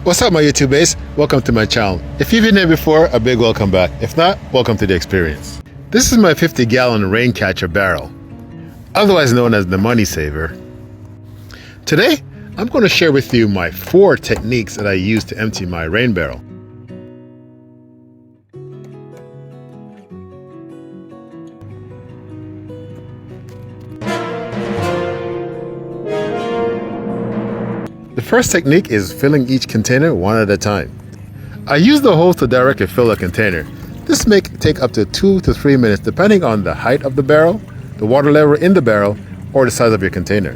What's up, my YouTube base? Welcome to my channel. If you've been here before, a big welcome back. If not, welcome to the experience. This is my 50-gallon rain catcher barrel, otherwise known as the money saver. Today, I'm going to share with you my 4 techniques that I use to empty my rain barrel. The first technique is filling each container one at a time. I use the hose to directly fill a container. This may take up to 2 to 3 minutes depending on the height of the barrel, the water level in the barrel, or the size of your container.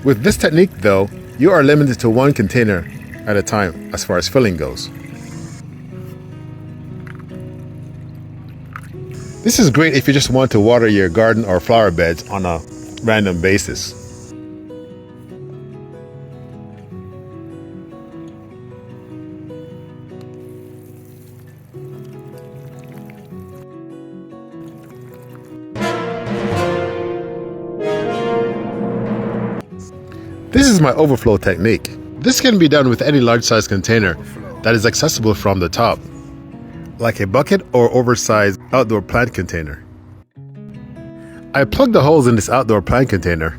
With this technique though, you are limited to 1 container at a time as far as filling goes. This is great if you just want to water your garden or flower beds on a random basis. This is my overflow technique. This can be done with any large-size container that is accessible from the top, like a bucket or oversized outdoor plant container. I plug the holes in this outdoor plant container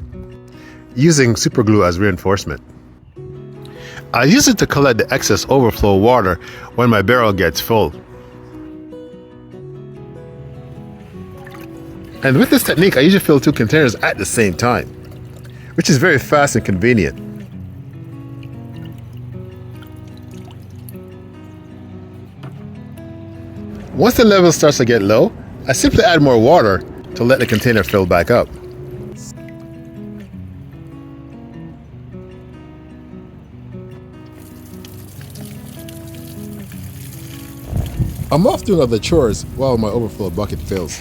using super glue as reinforcement. I use it to collect the excess overflow water when my barrel gets full. And with this technique, I usually fill 2 containers at the same time, which is very fast and convenient. Once the level starts to get low, I simply add more water to let the container fill back up. I'm off doing other chores while my overflow bucket fills.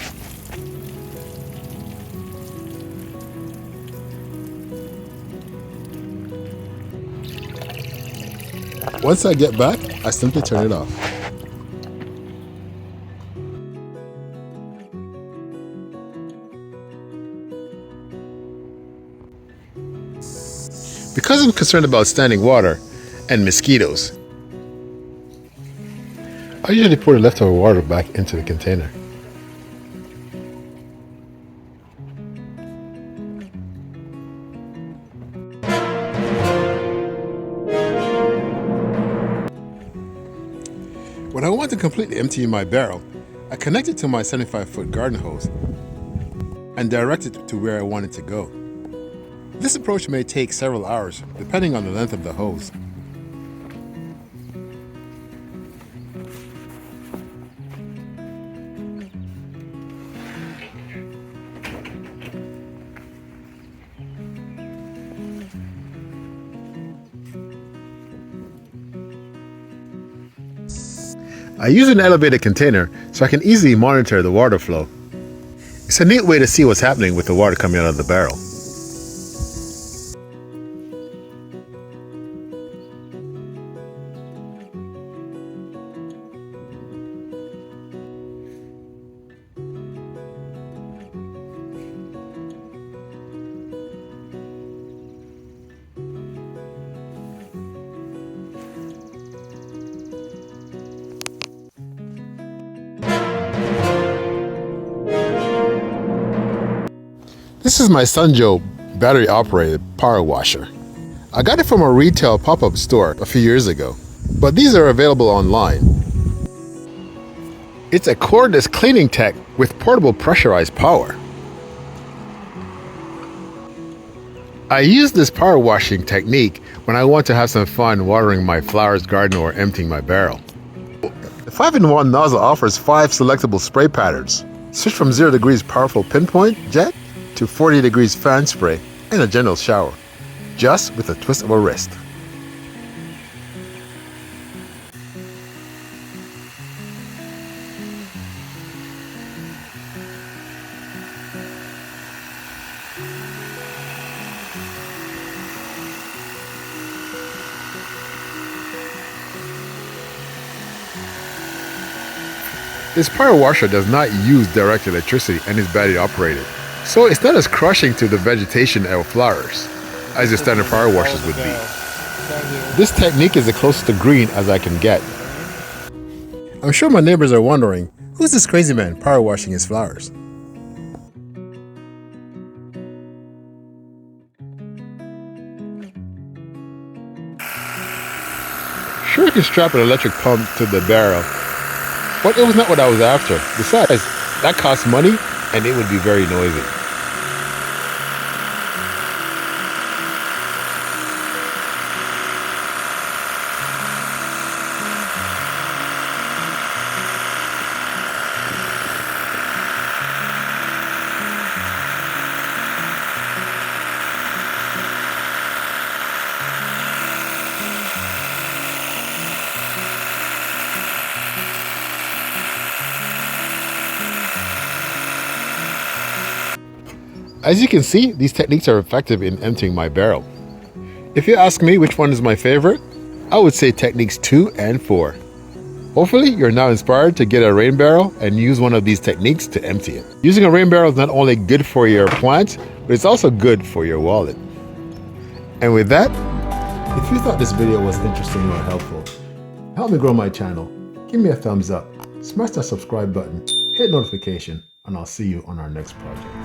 Once I get back, I simply turn it off. Because I'm concerned about standing water and mosquitoes, I usually pour the leftover water back into the container. When I want to completely empty my barrel, I connect it to my 75-foot garden hose and direct it to where I want it to go. This approach may take several hours, depending on the length of the hose. I use an elevated container so I can easily monitor the water flow. It's a neat way to see what's happening with the water coming out of the barrel. This is my Sunjo battery-operated power washer. I got it from a retail pop-up store a few years ago, but these are available online. It's a cordless cleaning tech with portable pressurized power. I use this power washing technique when I want to have some fun watering my flowers garden or emptying my barrel. The 5-in-1 nozzle offers 5 selectable spray patterns. Switch from 0 degrees powerful pinpoint jet to 40 degrees fan spray and a gentle shower, just with a twist of a wrist. This power washer does not use direct electricity and is battery operated. So it's not as crushing to the vegetation or flowers as your standard power washers would be. This technique is the closest to green as I can get. I'm sure my neighbors are wondering, who's this crazy man power washing his flowers? Sure, you can strap an electric pump to the barrel, but it was not what I was after. Besides, that costs money and it would be very noisy. As you can see, these techniques are effective in emptying my barrel. If you ask me which one is my favorite, I would say techniques 2 and 4. Hopefully, you're now inspired to get a rain barrel and use one of these techniques to empty it. Using a rain barrel is not only good for your plant, but it's also good for your wallet. And with that, if you thought this video was interesting or helpful, help me grow my channel. Give me a thumbs up, smash that subscribe button, hit notification, and I'll see you on our next project.